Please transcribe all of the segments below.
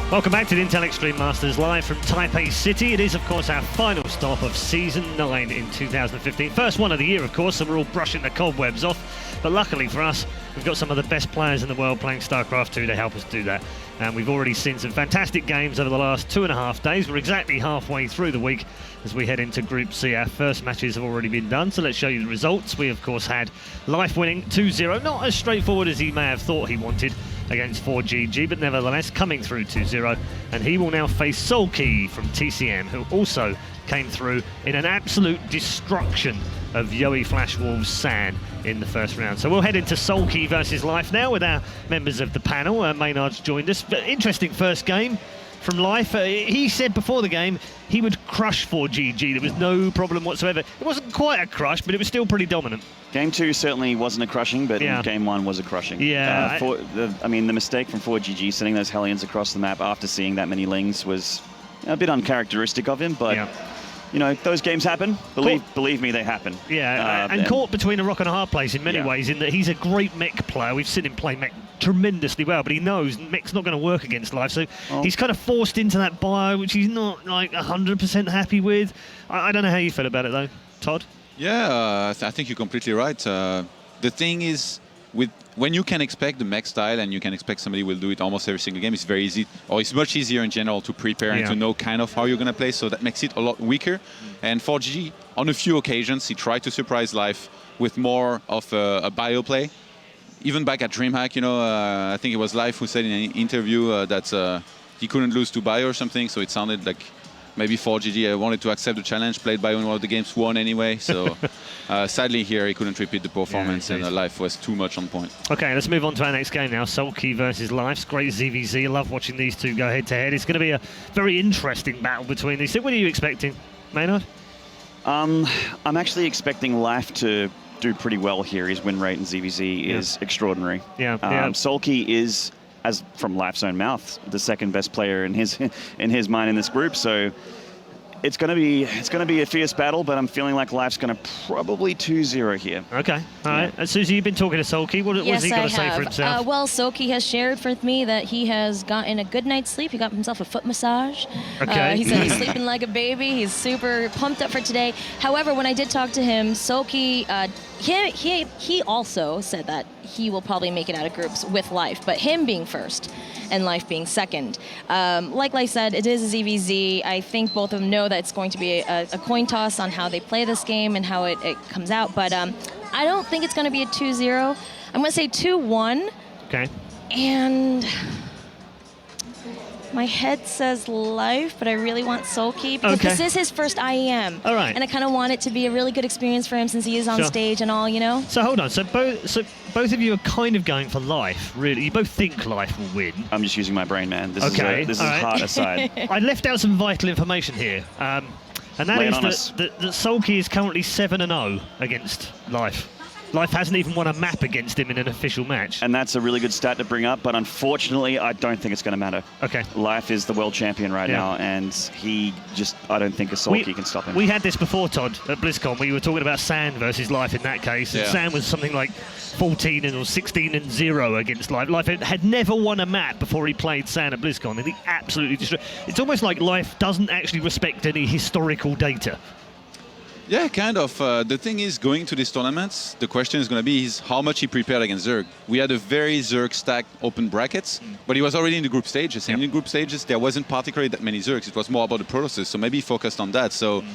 Welcome back to the Intel Extreme Masters live from Taipei City. It is, of course, our final stop of Season 9 in 2015. First one of the year, of course, so we're all brushing the cobwebs off. But luckily for us, we've got some of the best players in the world playing StarCraft 2 to help us do that. And we've already seen some fantastic games over the last 2.5 days. We're exactly halfway through the week as we head into Group C. Our first matches have already been done, so let's show you the results. We, of course, had Life winning 2-0. Not as straightforward as he may have thought he wanted against 4GG, but nevertheless coming through 2-0. And he will now face Soulkey from TCM, who also came through in an absolute destruction of Yowie Flashwolves San in the first round. So we'll head into Soulkey versus Life now with our members of the panel. Maynard's joined us. But interesting first game from Life. He said before the game he would crush 4GG. There was no problem whatsoever. It wasn't quite a crush, but it was still pretty dominant. Game 2 certainly wasn't a crushing, but Game 1 was a crushing. Yeah. I mean, the mistake from 4GG sending those Hellions across the map after seeing that many Lings was a bit uncharacteristic of him, but you know, those games happen. Believe me, they happen. Yeah, and caught between a rock and a hard place in many ways, in that he's a great mech player. We've seen him play mech tremendously well, but he knows mech's not going to work against Life, so he's kind of forced into that bio, which he's not like 100% happy with. I don't know how you feel about it though, Todd. Yeah, I think you're completely right. The thing is, when you can expect the mech style and you can expect somebody will do it almost every single game, it's very easy, or it's much easier in general to prepare and to know kind of how you're going to play, so that makes it a lot weaker. And 4GG, on a few occasions, he tried to surprise Life with more of a bio play. Even back at DreamHack, you know, I think it was Life who said in an interview that he couldn't lose to bio or something, so it sounded like maybe 4GG wanted to accept the challenge, played by one of the games, won anyway. So sadly here he couldn't repeat the performance, and Life was too much on point. Okay, let's move on to our next game now. Soulkey versus Life's great ZvZ. I love watching these two go head to head. It's going to be a very interesting battle between these two. What are you expecting, Maynard? I'm actually expecting Life to do pretty well here. His win rate in ZvZ is extraordinary. Soulkey is, as from Life's own mouth, the second best player in his mind in this group. So it's going to be a fierce battle, but I'm feeling like Life's going to probably 2-0 here. Okay, all right. Susie, you've been talking to Soulkey. What's he got to say for himself? Well, Soulkey has shared with me that he has gotten a good night's sleep. He got himself a foot massage. Okay. He said he's sleeping like a baby. He's super pumped up for today. However, when I did talk to him, Soulkey, he also said that he will probably make it out of groups with Life, but him being first and Life being second. Like I said, it is a ZvZ. I think both of them know that it's going to be a coin toss on how they play this game and how it comes out, but I don't think it's going to be a 2-0. I'm going to say 2-1. Okay. And my head says Life, but I really want Soulkey because this is his first IEM. All right. And I kind of want it to be a really good experience for him since he is on stage and all, you know? So hold on. So both of you are kind of going for Life, really. You both think Life will win. I'm just using my brain, man. This is heart aside. I left out some vital information here. And that is that Soulkey is currently 7-0 against Life. Life hasn't even won a map against him in an official match. And that's a really good stat to bring up, but unfortunately, I don't think it's going to matter. Okay. Life is the world champion right now, and I don't think a Soulkey can stop him. We had this before, Todd, at BlizzCon. We were talking about San versus Life in that case, and San was something like 14 or 16-0 against Life. Life had never won a map before he played San at BlizzCon, and he absolutely destroyed. It's almost like Life doesn't actually respect any historical data. Yeah, kind of. The thing is, going to these tournaments, the question is going to be how much he prepared against Zerg. We had a very Zerg stacked open brackets, but he was already in the group stages. And in group stages, there wasn't particularly that many Zergs. It was more about the Protosses, so maybe he focused on that. So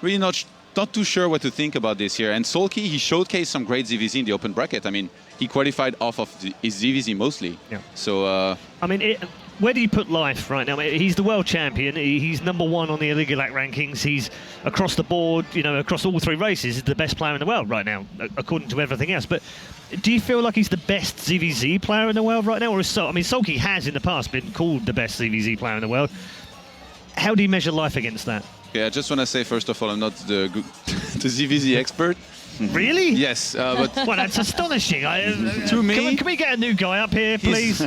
really not too sure what to think about this here. And Soulkey, he showcased some great ZvZ in the open bracket. I mean, he qualified off of his ZvZ mostly. Yeah. So, I mean, where do you put Life right now? He's the world champion. He's #1 on the Iligilac rankings. He's across the board, you know, across all 3 races, is the best player in the world right now, according to everything else. But do you feel like he's the best ZvZ player in the world right now? Or Soulkey has in the past been called the best ZvZ player in the world. How do you measure Life against that? Yeah, I just want to say, first of all, I'm not the ZvZ expert. Really? Yes, but... Well, that's astonishing. To me... Can we get a new guy up here, please?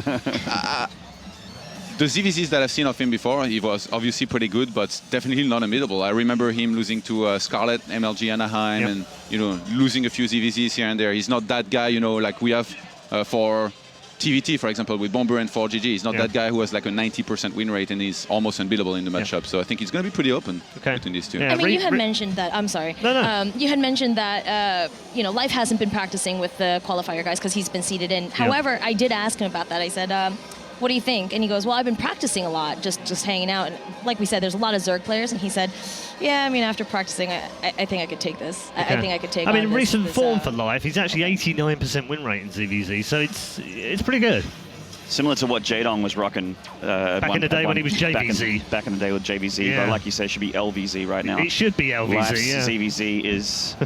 The ZvZs that I've seen of him before, he was obviously pretty good, but definitely not unbeatable. I remember him losing to Scarlet, MLG Anaheim, and, you know, losing a few ZvZs here and there. He's not that guy, you know, like we have for TVT, for example, with Bomber and 4GG. He's not that guy who has like a 90% win rate and he's almost unbeatable in the matchup. So I think it's going to be pretty open between these two. I mean, you had mentioned that. I'm sorry. You had mentioned that you know, Life hasn't been practicing with the qualifier guys because he's been seeded in. However, I did ask him about that. I said, what do you think? And he goes, well, I've been practicing a lot, just hanging out. And like we said, there's a lot of Zerg players. And he said, yeah, I mean, after practicing, I think I could take this. I think I could take. I mean, recent form for Life, he's actually 89% win rate in ZvZ, so it's pretty good. Similar to what Jadong was rocking back in the day when he was JVZ. Back in the day with JVZ, but like you said, it should be LVZ right now. It should be LVZ, Life's ZvZ is,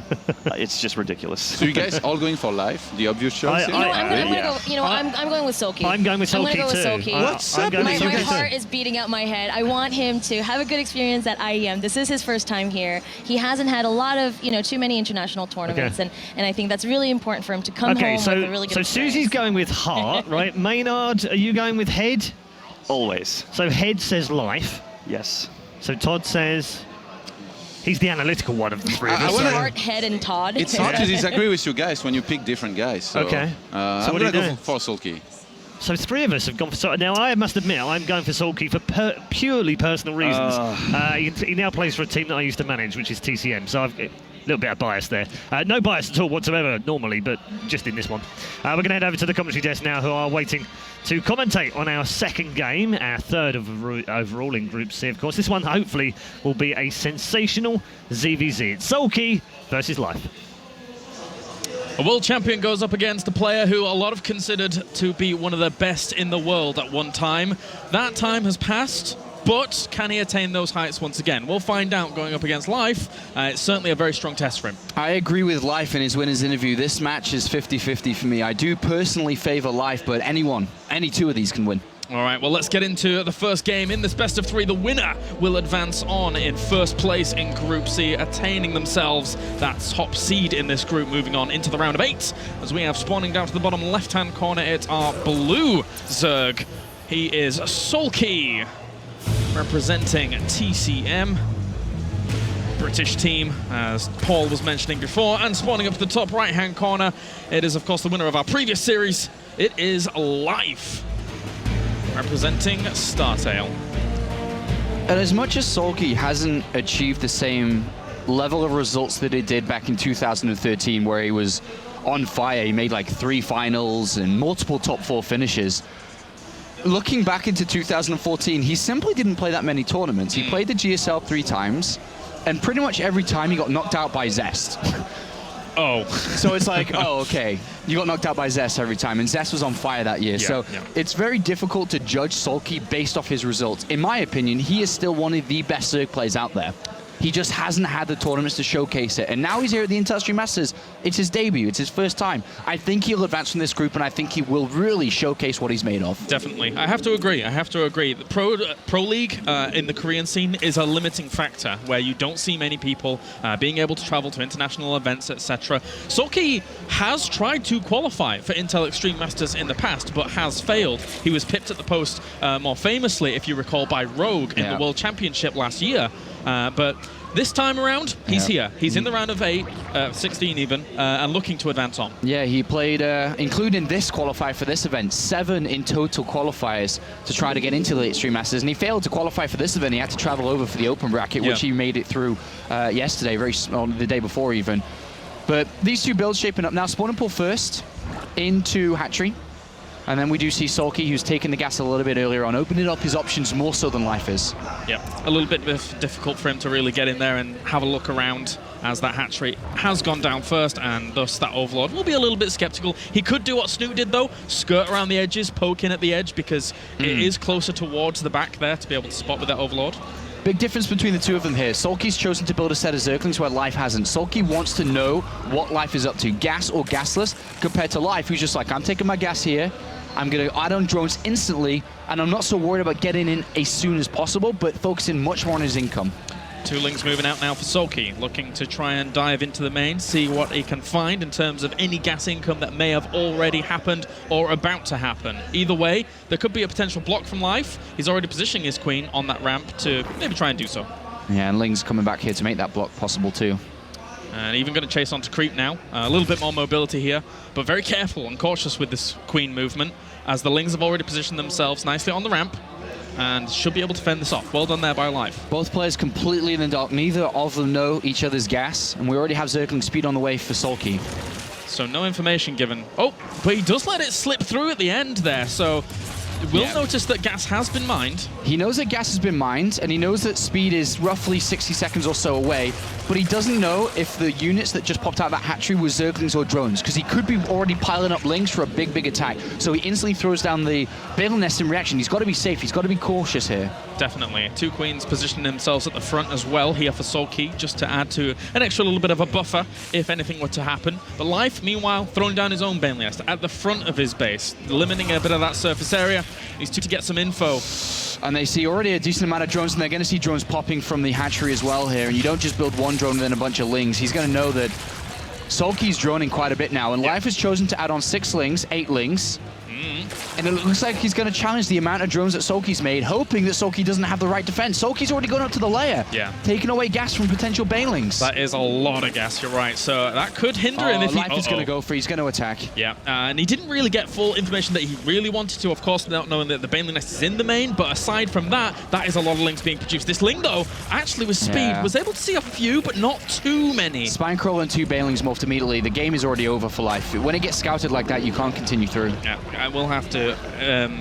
it's just ridiculous. So you guys all going for Life, the obvious choice? I'm going with Soulkey. I'm going with Soulkey too. What's up? My heart is beating out my head. I want him to have a good experience at IEM. This is his first time here. He hasn't had a lot of, too many international tournaments, and I think that's really important for him to come home with a really good experience. So Susie's going with heart, right? Maynard, are you going with head? Always. So head says Life. Yes. So Todd says he's the analytical one of the three of us. Heart, head, and Todd. It's hard to disagree with you guys when you pick different guys. So, okay. So I'm going to go for Soulkey. So three of us have gone for Soulkey. Now, I must admit, I'm going for Soulkey for purely personal reasons. He now plays for a team that I used to manage, which is TCM. So I've... little bit of bias there. No bias at all whatsoever normally, but just in this one. We're going to head over to the commentary desk now, who are waiting to commentate on our second game, our third overall in Group C, of course. This one, hopefully, will be a sensational ZvZ. It's Soulkey versus Life. A world champion goes up against a player who a lot have considered to be one of the best in the world at one time. That time has passed. But can he attain those heights once again? We'll find out going up against Life. It's certainly a very strong test for him. I agree with Life in his winner's interview. This match is 50-50 for me. I do personally favor Life, but any two of these can win. All right, well, let's get into the first game. In this best of three, the winner will advance on in first place in Group C, attaining themselves that top seed in this group, moving on into the round of 8. As we have spawning down to the bottom left-hand corner, it's our blue Zerg. He is Soulkey, representing TCM, British team, as Paul was mentioning before, and spawning up to the top right-hand corner, it is, of course, the winner of our previous series. It is Life, representing StarTale. And as much as Soulkey hasn't achieved the same level of results that he did back in 2013, where he was on fire, he made like 3 finals and multiple top 4 finishes. Looking back into 2014, he simply didn't play that many tournaments. He played the GSL 3 times, and pretty much every time he got knocked out by Zest. So it's like, okay, you got knocked out by Zest every time, and Zest was on fire that year. It's very difficult to judge Soulkey based off his results. In my opinion, he is still one of the best Zerg players out there. He just hasn't had the tournaments to showcase it. And now he's here at the Intel Extreme Masters. It's his debut. It's his first time. I think he'll advance from this group, and I think he will really showcase what he's made of. Definitely. I have to agree. The Pro League in the Korean scene is a limiting factor where you don't see many people being able to travel to international events, etc. Soulkey has tried to qualify for Intel Extreme Masters in the past, but has failed. He was pipped at the post more famously, if you recall, by Rogue in the World Championship last year. But this time around, he's here. He's in the round of 8, 16 even, and looking to advance on. Yeah, he played, including this qualifier for this event, 7 in total qualifiers to try to get into the Extreme Masters, and he failed to qualify for this event. He had to travel over for the open bracket, which he made it through yesterday, the day before even. But these two builds shaping up now. Spawn and pull first into Hatchery. And then we do see Soulkey, who's taken the gas a little bit earlier on, opening up his options more so than Life is. Yeah, a little bit difficult for him to really get in there and have a look around, as that hatchery has gone down first, and thus that Overlord will be a little bit skeptical. He could do what Snoot did, though, skirt around the edges, poke in at the edge, because it is closer towards the back there to be able to spot with that Overlord. Big difference between the two of them here. Soulkey's chosen to build a set of Zerglings where Life hasn't. Soulkey wants to know what Life is up to, gas or gasless, compared to Life, who's just like, I'm taking my gas here, I'm going to add on drones instantly, and I'm not so worried about getting in as soon as possible, but focusing much more on his income. 2 Lings moving out now for Soulkey, looking to try and dive into the main, see what he can find in terms of any gas income that may have already happened or about to happen. Either way, there could be a potential block from Life. He's already positioning his Queen on that ramp to maybe try and do so. Yeah, and Ling's coming back here to make that block possible too. And even going to chase onto creep now. A little bit more mobility here, but very careful and cautious with this queen movement, as the Lings have already positioned themselves nicely on the ramp and should be able to fend this off. Well done there by Life. Both players completely in the dark. Neither of them know each other's gas, and we already have Zergling speed on the way for Soulkey. So no information given. Oh, but he does let it slip through at the end there, so we'll notice that gas has been mined. He knows that gas has been mined, and he knows that speed is roughly 60 seconds or so away, but he doesn't know if the units that just popped out of that hatchery were Zerglings or drones, because he could be already piling up Lings for a big attack. So he instantly throws down the Bailey Nest in reaction. He's got to be safe. He's got to be cautious here. Definitely. Two queens positioning themselves at the front as well here for Soulkey, just to add to an extra little bit of a buffer if anything were to happen. But Life, meanwhile, throwing down his own Bailey Nest at the front of his base, limiting a bit of that surface area. He's to get some info. And they see already a decent amount of drones, and they're going to see drones popping from the hatchery as well here. And you don't just build one drone and then a bunch of Lings. He's going to know that Soulkey's droning quite a bit now, and Life has chosen to add on 6 Lings, 8 Lings. And it looks like he's going to challenge the amount of drones that Soulkey's made, hoping that Soulkey doesn't have the right defense. Soulkey's already gone up to the layer, taking away gas from potential Bailings. That is a lot of gas, you're right. So that could hinder him if he... Life is going to go for it. He's going to attack. Yeah, and he didn't really get full information that he really wanted to, of course, not knowing that the Bailey Nest is in the main, but aside from that, that is a lot of Lings being produced. This Ling, though, actually with speed, was able to see a few, but not too many. Spinecrawler and 2 Bailings morphed immediately. The game is already over for Life. When it gets scouted like that, you can't continue through. Yeah, I will have to,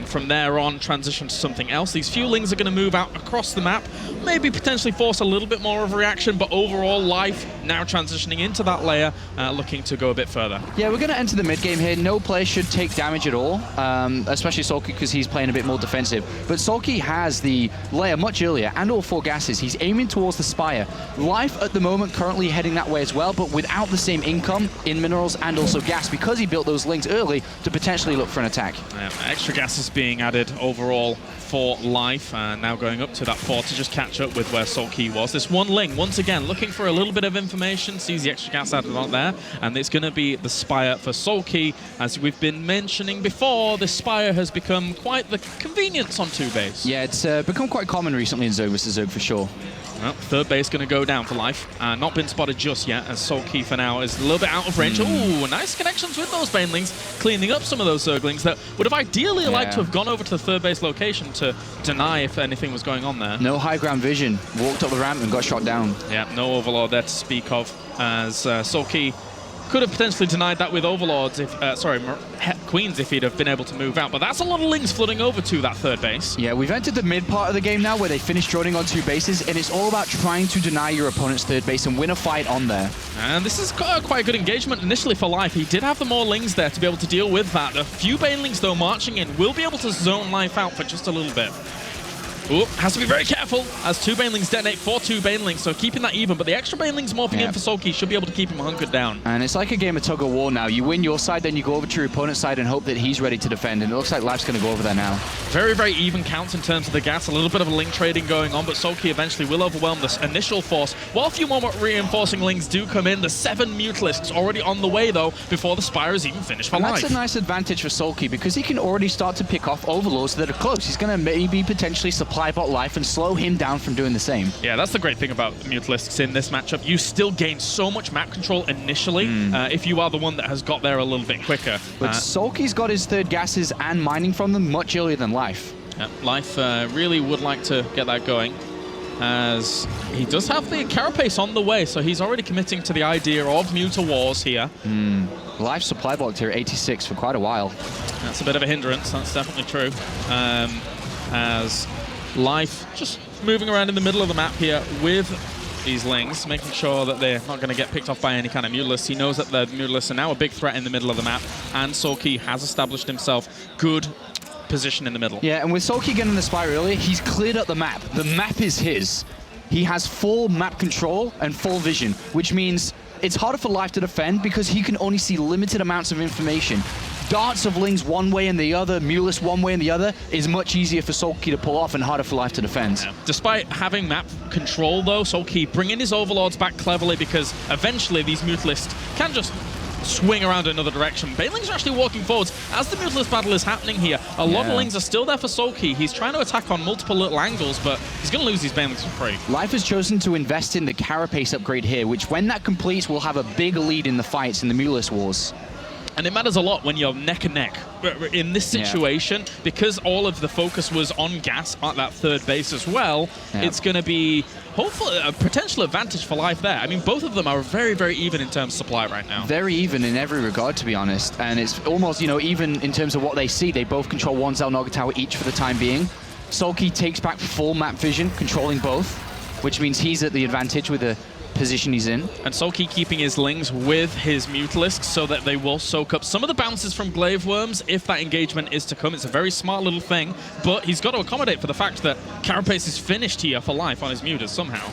from there on, transition to something else. These few Lings are going to move out across the map, maybe potentially force a little bit more of a reaction, but overall, Life now transitioning into that layer, looking to go a bit further. Yeah, we're going to enter the mid game here. No player should take damage at all, especially Soulkey, because he's playing a bit more defensive. But Soulkey has the layer much earlier and all 4 gases. He's aiming towards the Spire. Life at the moment currently heading that way as well, but without the same income in minerals and also gas, because he built those Lings early to potentially look for an attack. Extra gas is being added overall for Life, and now going up to that 4 to just catch up with where Soulkey was. This one Ling, once again, looking for a little bit of information, sees the extra gas added on there, and it's going to be the Spire for Soulkey. As we've been mentioning before, the Spire has become quite the convenience on 2 base. Yeah, it's become quite common recently in Zerg vs. Zerg for sure. Well, 3rd base going to go down for Life. Not been spotted just yet, as Soulkey for now is a little bit out of range. Ooh, nice connections with those Banelings, cleaning up some of those Zerglings that would have ideally liked to have gone over to the 3rd base location to deny if anything was going on there. No high ground vision. Walked up the ramp and got shot down. Yeah, no Overlord there to speak of, as Soulkey could have potentially denied that with Overlords, if Queens, if he'd have been able to move out. But that's a lot of Lings flooding over to that 3rd base. Yeah, we've entered the mid part of the game now, where they finish droning on 2 bases, and it's all about trying to deny your opponent's 3rd base and win a fight on there. And this is quite a good engagement initially for Life. He did have the more Lings there to be able to deal with that. A few Banelings, though, marching in will be able to zone Life out for just a little bit. Ooh, has to be very careful as 2 Banelings detonate for 2 Banelings, so keeping that even, but the extra Banelings morphing in for Soulkey should be able to keep him hunkered down. And it's like a game of tug of war now. You win your side, then you go over to your opponent's side and hope that he's ready to defend, and it looks like Life's going to go over there now. Very even counts in terms of the gas, a little bit of a Ling trading going on, but Soulkey eventually will overwhelm this initial force. While a few more reinforcing Lings do come in, the 7 Mutalisks already on the way, though, before the Spire is even finished for Life. That's a nice advantage for Soulkey, because he can already start to pick off Overlords that are close. He's going to maybe potentially supply bot Life and slow him down from doing the same. Yeah, that's the great thing about Mutalisks in this matchup. You still gain so much map control initially if you are the one that has got there a little bit quicker. But Soulkey's got his 3rd gases and mining from them much earlier than Life. Yeah, Life really would like to get that going, as he does have the Carapace on the way, so he's already committing to the idea of Muta Wars here. Life supply blocked here at 86 for quite a while. That's a bit of a hindrance, that's definitely true. As Life just moving around in the middle of the map here with these Lings, making sure that they're not going to get picked off by any kind of Mutalisk. He knows that the Mutalisks are now a big threat in the middle of the map, and Soulkey has established himself good position in the middle. Yeah, and with Soulkey getting the Spire earlier, he's cleared up the map. The map is his. He has full map control and full vision, which means it's harder for Life to defend because he can only see limited amounts of information. Darts of Lings one way and the other, Mutalisk one way and the other, is much easier for Soulkey to pull off and harder for Life to defend. Yeah. Despite having map control, though, Soulkey bringing his Overlords back cleverly, because eventually these Mutalisks can just swing around another direction. Banelings are actually walking forwards as the Mutalist battle is happening here. A lot of Lings are still there for Soulkey. He's trying to attack on multiple little angles, but he's going to lose these Banelings for free. Life has chosen to invest in the Carapace upgrade here, which when that completes will have a big lead in the fights in the Mutalist wars. And it matters a lot when you're neck and neck in this situation, because all of the focus was on gas at that third base as well. It's going to be hopefully a potential advantage for Life there. I mean, both of them are very, very even in terms of supply right now. Very even in every regard, to be honest. And it's almost, you know, even in terms of what they see. They both control one Xel'Naga tower each for the time being. Soulkey takes back full map vision, controlling both, which means he's at the advantage with the position he's in. And Soulkey keeping his Lings with his Mutalisks so that they will soak up some of the bounces from Glaive Worms if that engagement is to come. It's a very smart little thing, but he's got to accommodate for the fact that Carapace is finished here for Life on his Mutas somehow.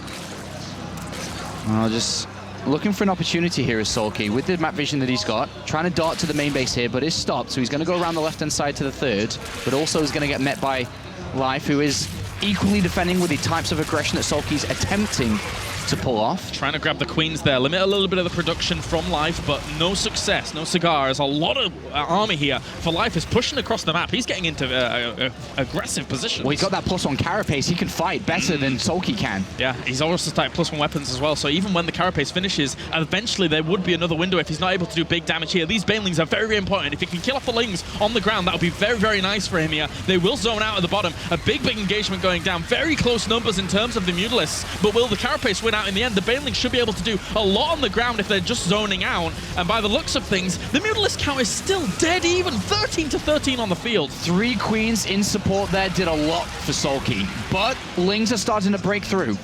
Just looking for an opportunity here is Soulkey with the map vision that he's got, trying to dart to the main base here, but is stopped, so he's going to go around the left-hand side to the third, but also is going to get met by Life, who is equally defending with the types of aggression that Soulkey's attempting to pull off. Trying to grab the queens there, limit a little bit of the production from Life, but no success, no cigar. There's a lot of army here for Life is pushing across the map. He's getting into aggressive positions. Well, he's got that +1 Carapace. He can fight better than Soulkey can. Yeah, he's also started +1 weapons as well, so even when the Carapace finishes, eventually there would be another window if he's not able to do big damage here. These Banelings are very, very important. If he can kill off the Lings on the ground, that would be very, very nice for him here. They will zone out at the bottom. A big, big engagement going down. Very close numbers in terms of the Mutalists, but will the Carapace win out in the end? The Banelings should be able to do a lot on the ground if they're just zoning out, and by the looks of things, the Mutalist count is still dead even, 13 to 13 on the field. 3 queens in support there did a lot for Soulkey, but Lings are starting to break through.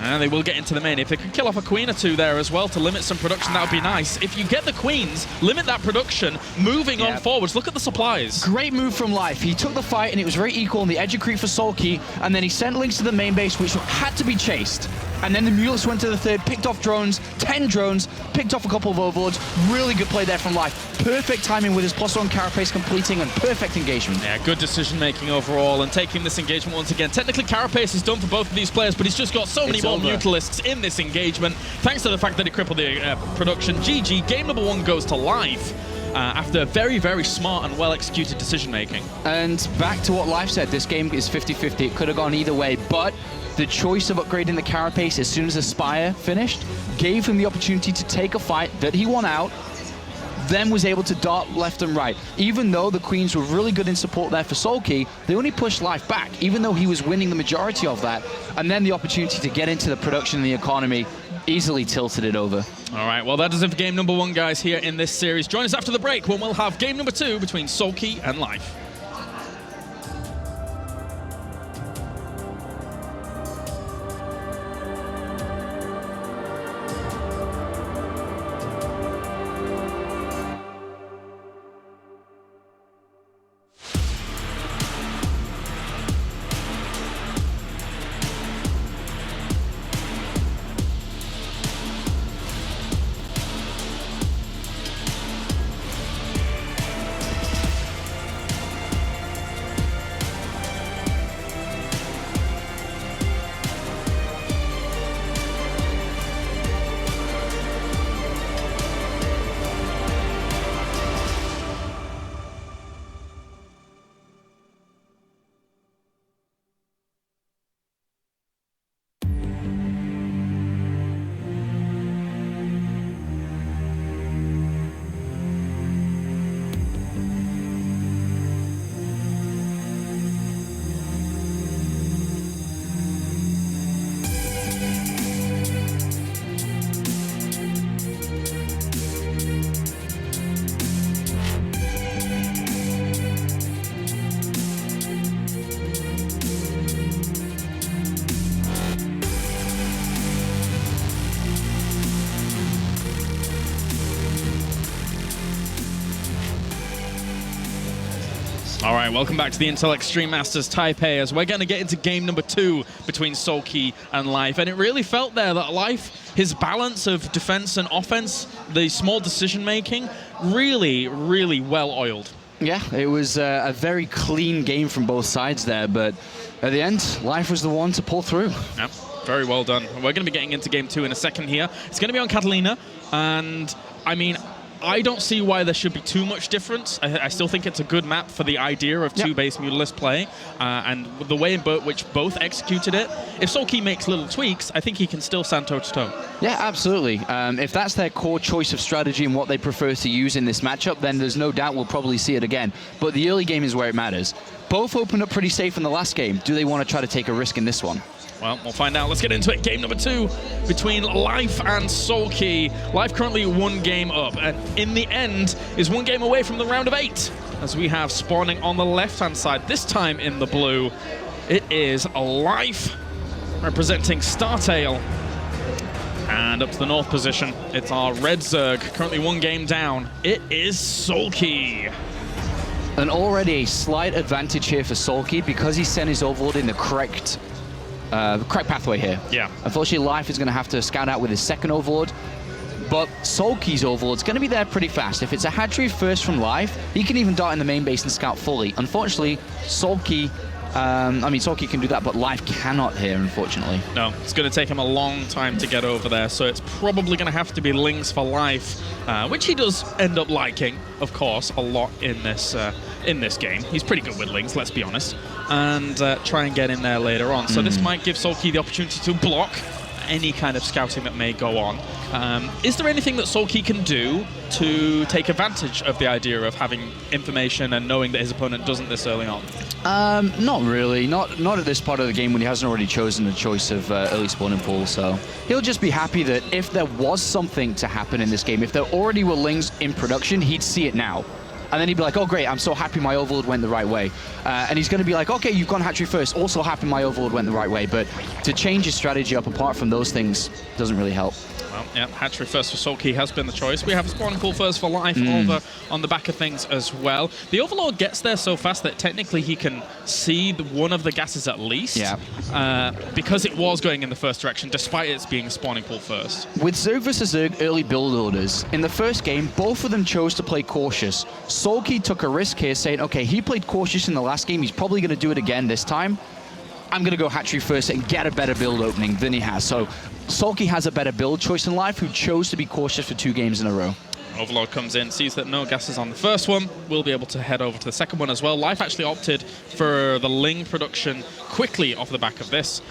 And they will get into the main. If they could kill off a queen or two there as well to limit some production, that would be nice. If you get the queens, limit that production, moving on forwards. Look at the supplies. Great move from Life. He took the fight and it was very equal on the edge of creep for Soulkey, and then he sent Lings to the main base, which had to be chased. And then the Mutalist went to the third, picked off drones, 10 drones, picked off a couple of overlords. Really good play there from Life. Perfect timing with his +1 Carapace completing and perfect engagement. Yeah, good decision making overall and taking this engagement once again. Technically, Carapace is done for both of these players, but he's just got so many more Mutalists in this engagement, thanks to the fact that it crippled the production. GG, game number 1 goes to Life. After very, very smart and well-executed decision-making. And back to what Life said, this game is 50-50. It could have gone either way, but the choice of upgrading the Carapace as soon as Aspire finished gave him the opportunity to take a fight that he won out, then was able to dart left and right. Even though the queens were really good in support there for Soulkey, they only pushed Life back, even though he was winning the majority of that. And then the opportunity to get into the production and the economy easily tilted it over. All right, well, that is it for game number 1, guys, here in this series. Join us after the break when we'll have game number 2 between Soulkey and Life. All right, welcome back to the Intel Extreme Masters Taipei, as we're going to get into game number 2 between Soulkey and Life. And it really felt there that Life, his balance of defense and offense, the small decision-making, really, really well-oiled. Yeah, it was a very clean game from both sides there, but at the end, Life was the one to pull through. Yeah, very well done. We're going to be getting into game 2 in a second here. It's going to be on Catalina, and I mean, I don't see why there should be too much difference. I still think it's a good map for the idea of two-base Mutalisk play, and the way in which both executed it. If Soulkey makes little tweaks, I think he can still stand toe-to-toe. Yeah, absolutely. If that's their core choice of strategy and what they prefer to use in this matchup, then there's no doubt we'll probably see it again. But the early game is where it matters. Both opened up pretty safe in the last game. Do they want to try to take a risk in this one? Well, we'll find out. Let's get into it. Game number 2 between Life and Soulkey. Life currently 1 game up, and in the end is 1 game away from the round of 8. As we have spawning on the left-hand side, this time in the blue, it is Life representing StarTale. And up to the north position, it's our red Zerg, currently 1 game down. It is Soulkey. And already a slight advantage here for Soulkey because he sent his Overlord in the correct pathway here. Yeah. Unfortunately, Life is going to have to scout out with his second Overlord, but Soulkey's Overlord's going to be there pretty fast. If it's a hatchery first from Life, he can even dart in the main base and scout fully. Unfortunately, Soulkey can do that, but Life cannot here, unfortunately. No, it's going to take him a long time to get over there, so it's probably going to have to be Lings for Life, which he does end up liking, of course, a lot in this game. He's pretty good with Lings, let's be honest, and try and get in there later on. So this might give Soulkey the opportunity to block any kind of scouting that may go on. Is there anything that Soulkey can do to take advantage of the idea of having information and knowing that his opponent doesn't this early on? Not really. Not at this part of the game when he hasn't already chosen the choice of early spawning pool. So he'll just be happy that if there was something to happen in this game, if there already were Lings in production, he'd see it now. And then he'd be like, oh, great, I'm so happy my Overlord went the right way. And he's going to be like, okay, you've gone hatchery first, also happy my Overlord went the right way. But to change his strategy up apart from those things doesn't really help. Well, yeah, hatchery first for Soulkey has been the choice. We have a spawning pool first for Life over on the back of things as well. The Overlord gets there so fast that technically he can see one of the gases at least. Yeah. Because it was going in the first direction, despite it being spawning pool first. With Zerg vs Zerg early build orders, in the first game, both of them chose to play cautious. Soulkey took a risk here, saying, okay, he played cautious in the last game, he's probably going to do it again this time. I'm going to go hatchery first and get a better build opening than he has. So Soulkey has a better build choice in Life, who chose to be cautious for 2 games in a row. Overlord comes in, sees that no gases on the first one, will be able to head over to the second one as well. Life actually opted for the Ling production quickly off the back of this.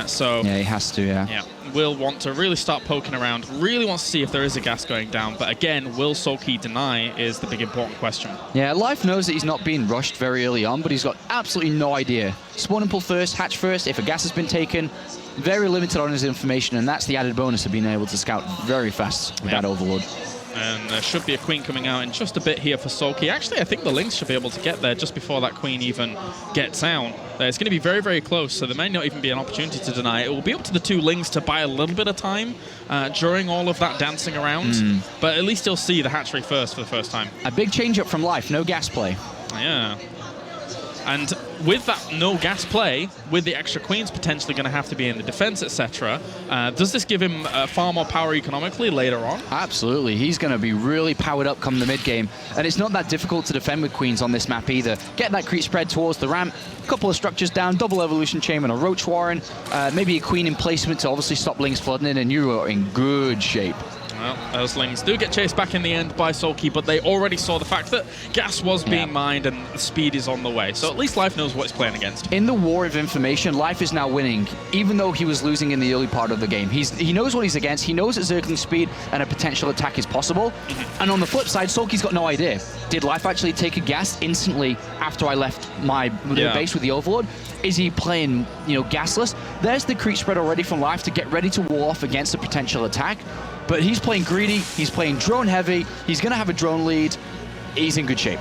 So yeah, he has to, yeah. Will want to really start poking around, really wants to see if there is a gas going down. But again, will Soulkey deny is the big important question. Yeah, Life knows that he's not being rushed very early on, but he's got absolutely no idea. Spawning pool first, hatch first, if a gas has been taken, very limited on his information, and that's the added bonus of being able to scout very fast with that Overlord. And there should be a Queen coming out in just a bit here for Soulkey. Actually, I think the Lings should be able to get there just before that Queen even gets out. It's going to be very, very close, so there may not even be an opportunity to deny. It will be up to the 2 Lings to buy a little bit of time during all of that dancing around, but at least he'll see the hatchery first for the first time. A big change up from Life, no gas play. Yeah. And with that no gas play, with the extra queens potentially going to have to be in the defense, etc., does this give him far more power economically later on? Absolutely. He's going to be really powered up come the mid-game. And it's not that difficult to defend with queens on this map either. Get that creep spread towards the ramp, a couple of structures down, double evolution chamber and a roach warren, maybe a queen in placement to obviously stop Lings flooding in, and you are in good shape. Well, those Lings do get chased back in the end by Soulkey, but they already saw the fact that gas was being mined and the speed is on the way. So at least Life knows what he's playing against. In the war of information, Life is now winning, even though he was losing in the early part of the game. He knows what he's against. He knows that Zergling speed and a potential attack is possible. And on the flip side, Soulkey's got no idea. Did Life actually take a gas instantly after I left my base with the Overlord? Is he playing, gasless? There's the creep spread already from Life to get ready to wall off against a potential attack. But he's playing greedy, he's playing drone heavy, he's going to have a drone lead, he's in good shape.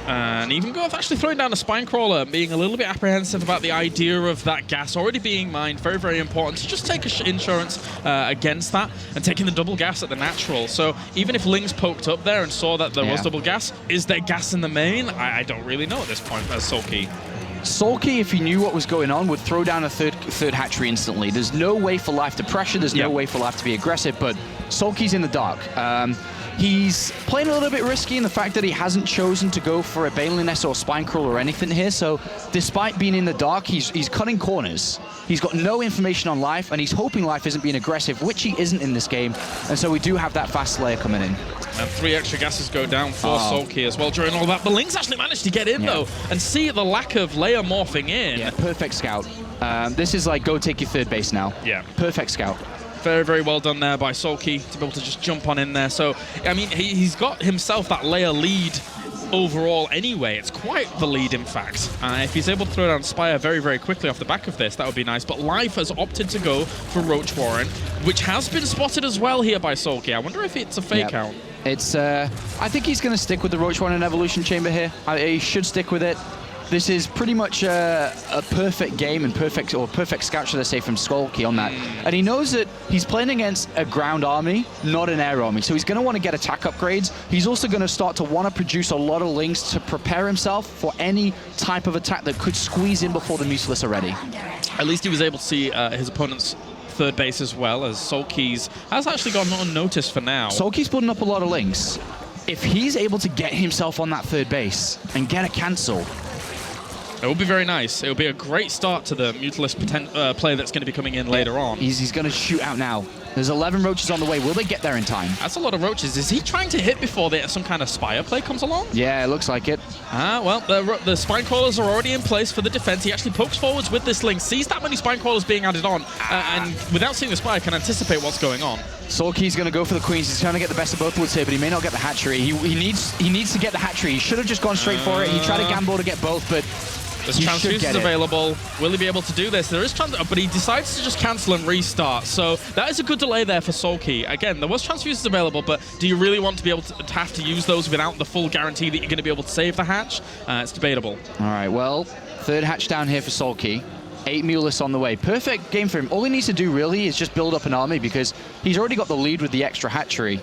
And even Goth actually throwing down a spine crawler, being a little bit apprehensive about the idea of that gas already being mined. Very, very important to just take insurance against that and taking the double gas at the natural. So even if Lings poked up there and saw that there was double gas, is there gas in the main? I don't really know at this point as Soulkey. Soulkey, if he knew what was going on, would throw down a third hatchery instantly. There's no way for Life to pressure, there's no way for Life to be aggressive, but Soulkey's in the dark. He's playing a little bit risky in the fact that he hasn't chosen to go for a Baneling Nest or Spine Crawl or anything here, so despite being in the dark, he's cutting corners. He's got no information on Life, and he's hoping Life isn't being aggressive, which he isn't in this game, and so we do have that fast Slayer coming in. And 3 extra gases go down for Soulkey as well during all that. The Lings actually managed to get in, though, and see the lack of layer morphing in. Yeah, perfect scout. This is like, go take your third base now. Yeah. Perfect scout. Very, very well done there by Soulkey to be able to just jump on in there. So, I mean, he's got himself that layer lead overall anyway. It's quite the lead, in fact. If he's able to throw down Spire very, very quickly off the back of this, that would be nice. But Life has opted to go for Roach Warren, which has been spotted as well here by Soulkey. I wonder if it's a fake out. It's, I think he's going to stick with the Roach Warren Evolution Chamber here. He should stick with it. This is pretty much a perfect game and perfect scout, should I say, from Soulkey on that. And he knows that he's playing against a ground army, not an air army. So he's going to want to get attack upgrades. He's also going to start to want to produce a lot of Lings to prepare himself for any type of attack that could squeeze in before the Mutalisk are ready. At least he was able to see his opponent's third base as well, as Soulkey's has actually gone unnoticed for now. Soulkey's putting up a lot of Lings. If he's able to get himself on that third base and get a cancel, it will be very nice. It will be a great start to the Mutalisk play that's going to be coming in later on. He's going to shoot out now. There's 11 Roaches on the way. Will they get there in time? That's a lot of Roaches. Is he trying to hit before some kind of Spire play comes along? Yeah, it looks like it. Well, the Spine Crawlers are already in place for the defense. He actually pokes forwards with this Link, sees that many Spine Crawlers being added on, and without seeing the Spire, can anticipate what's going on. Soulkey's going to go for the Queens. He's trying to get the best of both worlds here, but he may not get the hatchery. He needs to get the hatchery. He should have just gone straight for it. He tried to gamble to get both, but there's transfuses available. Will he be able to do this? There is but he decides to just cancel and restart. So that is a good delay there for Soulkey. Again, there was transfuses available, but do you really want to be able to have to use those without the full guarantee that you're going to be able to save the hatch? It's debatable. All right, well, third hatch down here for Soulkey. 8 Mutalisks on the way. Perfect game for him. All he needs to do really is just build up an army because he's already got the lead with the extra hatchery.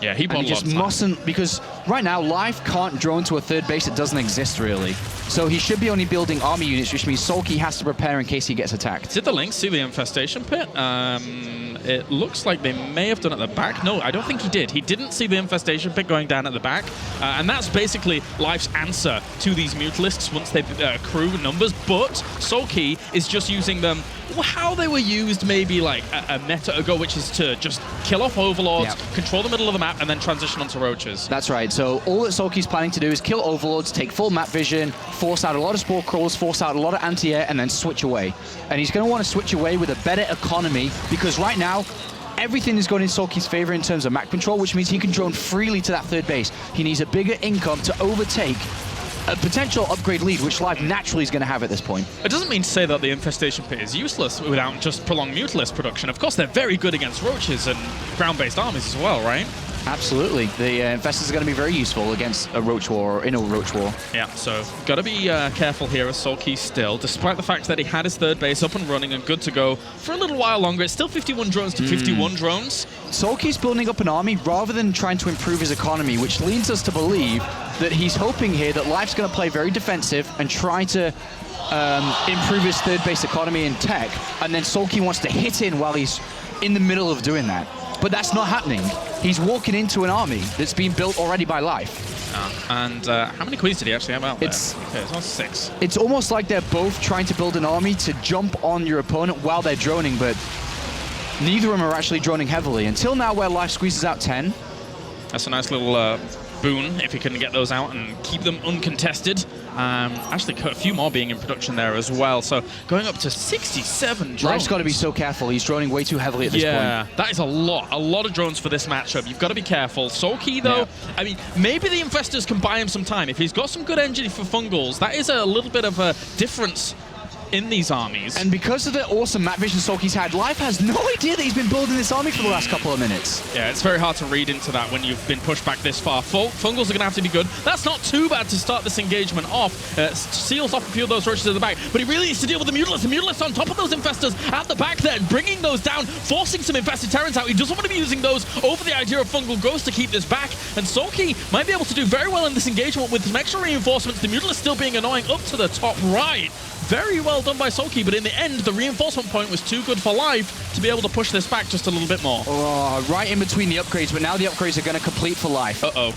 Yeah, he just mustn't, because right now Life can't drone to a third base that doesn't exist really. So he should be only building army units, which means Soulkey has to prepare in case he gets attacked. Did the Lynx see the infestation pit? It looks like they may have done at the back. No, I don't think he did. He didn't see the infestation pit going down at the back. And that's basically Life's answer to these Mutalisks once they accrue numbers. But Soulkey is just using them how they were used maybe like a meta ago, which is to just kill off Overlords, control the middle of the map, and then transition onto Roaches. That's right. So all that Soulkey's planning to do is kill Overlords, take full map vision, force out a lot of Spore Crawls, force out a lot of anti-air, and then switch away. And he's going to want to switch away with a better economy, because right now, everything is going in Soulkey's favor in terms of map control, which means he can drone freely to that third base. He needs a bigger income to overtake a potential upgrade lead, which Life naturally is going to have at this point. It doesn't mean to say that the infestation pit is useless without just prolonged Mutalisk production. Of course, they're very good against Roaches and ground-based armies as well, right? Absolutely. The Infestors are going to be very useful against a Roach War or in a Roach War. Yeah, so got to be careful here as Soulkey still, despite the fact that he had his third base up and running and good to go for a little while longer. It's still 51 drones to 51 drones. Soulkey's building up an army rather than trying to improve his economy, which leads us to believe that he's hoping here that Life's going to play very defensive and try to improve his third base economy and tech, and then Soulkey wants to hit in while he's in the middle of doing that. But that's not happening. He's walking into an army that's been built already by Life. And how many queens did he actually have out there? Okay, it's on 6. It's almost like they're both trying to build an army to jump on your opponent while they're droning, but neither of them are actually droning heavily. Until now, where Life squeezes out 10. That's a nice little boon if you can get those out and keep them uncontested. Actually, a few more being in production there as well. So going up to 67 drones. Life's got to be so careful. He's droning way too heavily at this point. Yeah, that is a lot of drones for this matchup. You've got to be careful. Soulkey, though, I mean, maybe the Infestors can buy him some time. If he's got some good engine for Fungals, that is a little bit of a difference in these armies. And because of the awesome map vision Soulkey's had, Life has no idea that he's been building this army for the last couple of minutes. Yeah, it's very hard to read into that when you've been pushed back this far. Fungals are going to have to be good. That's not too bad to start this engagement off. Seals off a few of those Roaches at the back, but he really needs to deal with the Mutalisks. The Mutalisks on top of those Infestors at the back there, bringing those down, forcing some Infested Terrans out. He doesn't want to be using those over the idea of Fungal Ghost to keep this back, and Soulkey might be able to do very well in this engagement with some extra reinforcements. The Mutalisks still being annoying up to the top right. Very well done by Soulkey, but in the end, the reinforcement point was too good for Life to be able to push this back just a little bit more. Oh, right in between the upgrades, but now the upgrades are going to complete for Life. Uh-oh.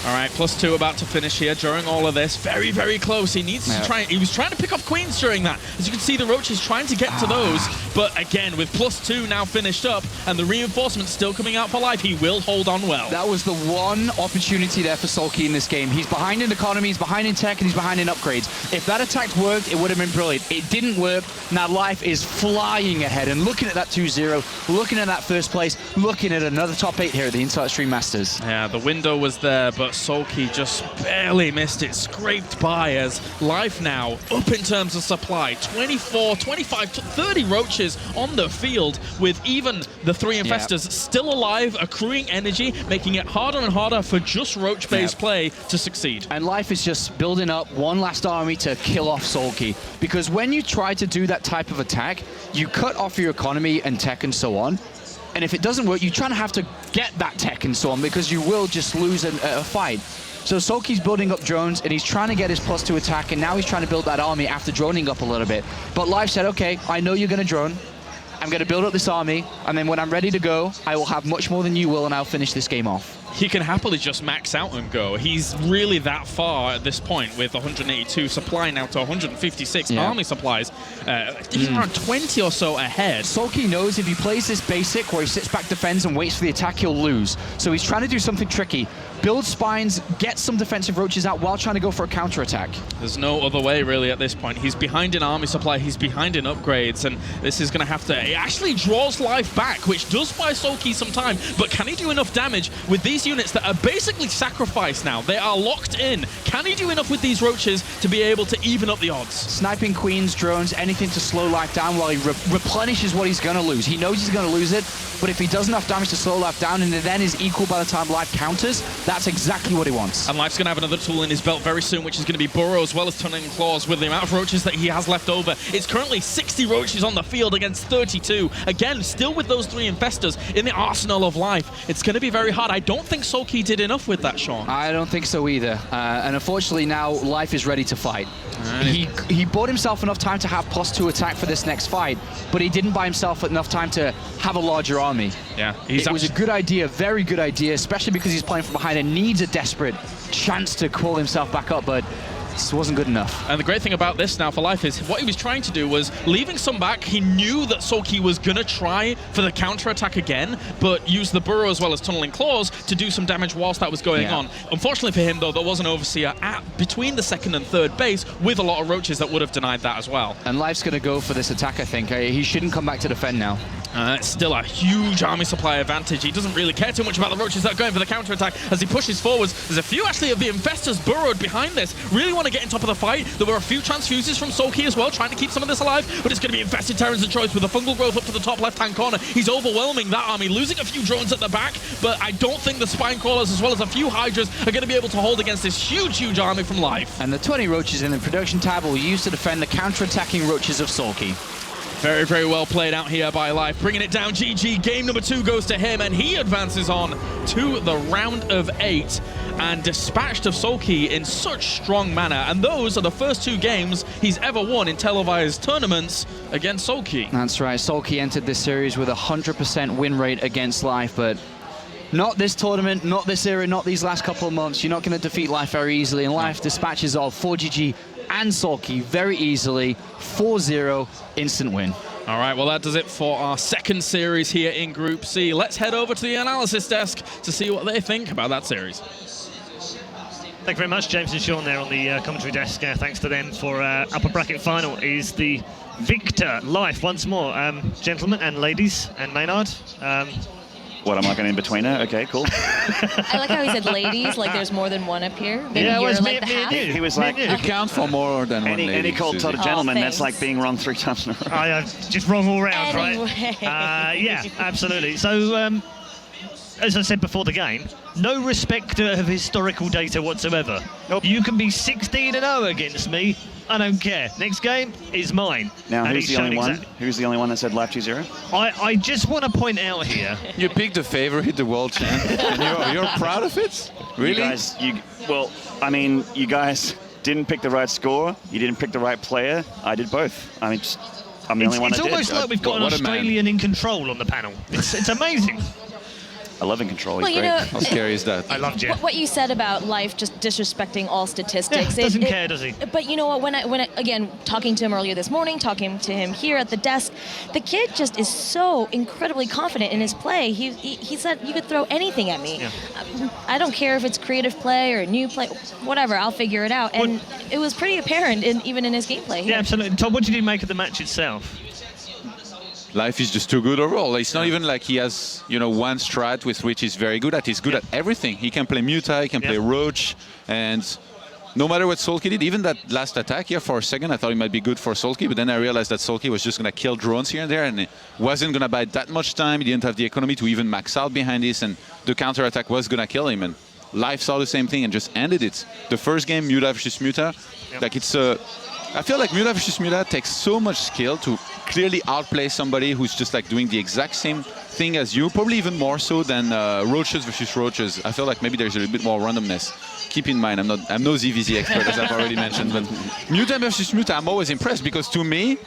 All right, +2 about to finish here during all of this. Very, very close. He needs to try. He was trying to pick off queens during that. As you can see, the Roaches trying to get to those. But again, with +2 now finished up and the reinforcements still coming out for life, he will hold on well. That was the one opportunity there for Soulkey in this game. He's behind in economy, he's behind in tech, and he's behind in upgrades. If that attack worked, it would have been brilliant. It didn't work. Now Life is flying ahead and looking at that 2-0, looking at that first place, looking at another top 8 here at the Insight Stream Masters. Yeah, the window was there, but Soulkey just barely missed it, scraped by as Life now up in terms of supply. 24, 25, 30 Roaches on the field with even the 3 Infestors still alive, accruing energy, making it harder and harder for just Roach-based play to succeed. And Life is just building up one last army to kill off Soulkey. Because when you try to do that type of attack, you cut off your economy and tech and so on. And if it doesn't work, you're trying to have to get that tech and so on because you will just lose a fight. So Soulkey's building up drones and he's trying to get his +2 attack, and now he's trying to build that army after droning up a little bit. But Life said, okay, I know you're going to drone. I'm going to build up this army, and then when I'm ready to go, I will have much more than you will, and I'll finish this game off. He can happily just max out and go. He's really that far at this point with 182 supply now to 156 army supplies. He's around 20 or so ahead. Soulkey knows if he plays this basic where he sits back, defends, and waits for the attack, he'll lose. So he's trying to do something tricky. Build spines, get some defensive Roaches out while trying to go for a counter-attack. There's no other way, really, at this point. He's behind in army supply, he's behind in upgrades, and this is going to have to... It actually draws Life back, which does buy Soulkey some time, but can he do enough damage with these units that are basically sacrificed now? They are locked in. Can he do enough with these Roaches to be able to even up the odds? Sniping queens, drones, anything to slow Life down while he replenishes what he's going to lose. He knows he's going to lose it, but if he does enough damage to slow Life down and it then is equal by the time Life counters, that's exactly what he wants. And Life's going to have another tool in his belt very soon, which is going to be Burrow as well as Tunneling Claws. With the amount of Roaches that he has left over, it's currently 60 Roaches on the field against 32. Again, still with those 3 Infestors in the arsenal of Life. It's going to be very hard. I don't think Soulkey did enough with that, Sean. I don't think so either. And unfortunately now Life is ready to fight. He bought himself enough time to have +2 attack for this next fight, but he didn't buy himself enough time to have a larger army. Yeah, it was a good idea, very good idea, especially because he's playing from behind and needs a desperate chance to call himself back up, but this wasn't good enough. And the great thing about this now for Life is what he was trying to do was leaving some back. He knew that Soulkey was going to try for the counter-attack again, but use the Burrow as well as Tunneling Claws to do some damage whilst that was going on. Unfortunately for him, though, there was an Overseer between the 2nd and 3rd base with a lot of Roaches that would have denied that as well. And Life's going to go for this attack, I think. He shouldn't come back to defend now. It's still a huge army supply advantage. He doesn't really care too much about the Roaches that are going for the counter-attack as he pushes forwards. There's a few, actually, of the Infestors burrowed behind this. Really want to get on top of the fight. There were a few transfuses from Soulkey as well, trying to keep some of this alive, but it's going to be Infested Terrans of choice with the fungal growth up to the top left-hand corner. He's overwhelming that army, losing a few drones at the back, but I don't think the Spine Crawlers as well as a few Hydras are going to be able to hold against this huge, huge army from Life. And the 20 Roaches in the production tab will use to defend the counter-attacking Roaches of Soulkey. Very, very well played out here by Life. Bringing it down, GG. Game number 2 goes to him, and he advances on to the round of 8 and dispatched of Soulkey in such strong manner. And those are the first 2 games he's ever won in televised tournaments against Soulkey. That's right. Soulkey entered this series with a 100% win rate against Life, but not this tournament, not this era, not these last couple of months. You're not going to defeat Life very easily, and Life dispatches of 4GG and Soulkey very easily. 4-0, instant win. All right, well, that does it for our second series here in Group C. Let's head over to the analysis desk to see what they think about that series. Thank you very much, James and Sean, there on the commentary desk. Thanks to them for upper bracket final is the victor. Life once more. Gentlemen and ladies and Maynard. What, am I going in between her? Okay, cool. I like how he said ladies, like there's more than one up here. Maybe yeah, you're well, like the half. He was like, you count for more than one lady. Any called Todd a gentleman, that's like being wrong 3 times in a row. I just wrong all round, anyway. right? Yeah, absolutely. So, as I said before the game, no respecter of historical data whatsoever. Nope. You can be 16-0 against me. I don't care. Next game is mine. Now, who's the only one? Who's the only one that said Life 2-0? I just want to point out here. You picked the favorite, the world champ, and you're proud of it? Really? Well, I mean, you guys didn't pick the right score. You didn't pick the right player. I did both. I mean, I'm the only one that did. It's almost like we've got an Australian in control on the panel. It's amazing. I love in control. He's Well, you great. know, How scary is that? I love Jeff. what you said about life just disrespecting all statistics. Yeah, doesn't care, does he? But you know what? When I again talking to him earlier this morning, talking to him here at the desk, the kid just is so incredibly confident in his play. He said you could throw anything at me. Yeah. I don't care if it's creative play or new play, whatever. I'll figure it out. And it was pretty apparent even in his gameplay. Yeah, absolutely. Tom, what did you make of the match itself? Life is just too good overall. It's not even like he has, you know, one strat with which he's very good at. He's good at everything. He can play Muta, he can play Roach, and no matter what Soulkey did, even that last attack here for a second, I thought it might be good for Soulkey, but then I realized that Soulkey was just going to kill drones here and there, and it wasn't going to buy that much time. He didn't have the economy to even max out behind this, and the counter attack was going to kill him. And Life saw the same thing and just ended it. The first game, Muta versus Muta, like it's a... I feel like Muta versus Muta takes so much skill to clearly outplay somebody who's just like doing the exact same thing as you, probably even more so than Roaches versus Roaches. I feel like maybe there's a little bit more randomness. Keep in mind, I'm no ZvZ expert, as I've already mentioned, but Muta versus Muta, I'm always impressed because to me,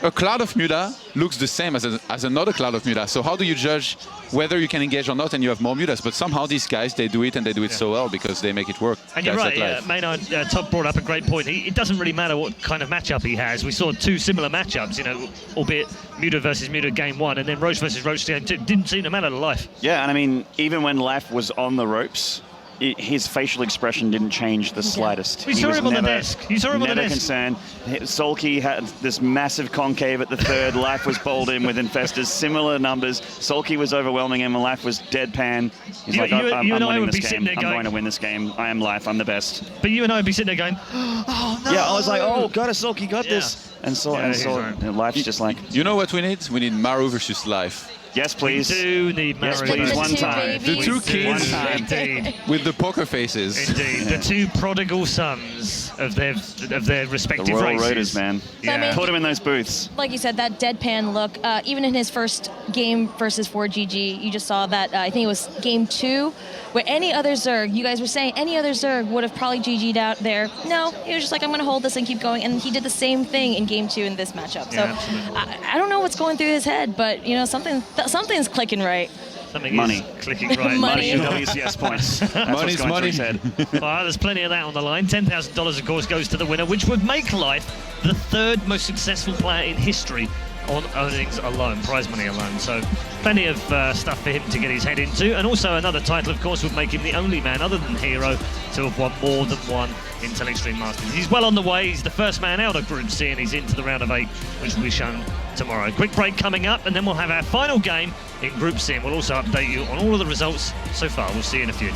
a cloud of Muta looks the same as another cloud of Muta. So how do you judge whether you can engage or not and you have more Mutas? But somehow these guys, they do it and they do it so well because they make it work. And you're right, Maynard, Todd brought up a great point. It doesn't really matter what kind of matchup he has. We saw two similar matchups, you know, albeit Muta versus Muta game 1 and then Roach versus Roach game 2. Didn't seem to matter to Life. Yeah, and I mean, even when Life was on the ropes, his facial expression didn't change the slightest. We saw him on the desk. You saw him on the desk. Concerned. Soulkey had this massive concave at the third. Life was bowled in with Infestors, similar numbers. Soulkey was overwhelming him, and Life was deadpan. He's like, I'm winning this game. I'm going to win this game. I am Life. I'm the best. But you and I would be sitting there going, oh, no. Yeah, I was like, oh, got it, Soulkey, got this. And Life's just like... You know what we need? We need Maru versus Life. Yes, please. We do need Maru. Yes, please. One time. The two kids Indeed. with the poker faces. Indeed. The two prodigal sons of their respective the Royal races. Raiders, man. Yeah. I mean, put him in those booths. Like you said, that deadpan look, even in his first game versus 4GG, you just saw that, I think it was game 2, where any other Zerg, you guys were saying any other Zerg would have probably GG'd out there. No, he was just like, I'm going to hold this and keep going. And he did the same thing in game 2 in this matchup. So I don't know what's going through his head, but, you know, something's clicking right. Something money. Is clicking right. Money. WCS points. Money's money. Well, there's plenty of that on the line. $10,000, of course, goes to the winner, which would make Life the third most successful player in history on earnings alone, prize money alone. So plenty of stuff for him to get his head into. And also another title, of course, would make him the only man other than Hero to have won more than one Intel Extreme Masters. He's well on the way. He's the first man out of Group C, and he's into the round of 8, which will be shown tomorrow. Quick break coming up, and then we'll have our final game in Group C, and we'll also update you on all of the results so far. We'll see you in a few.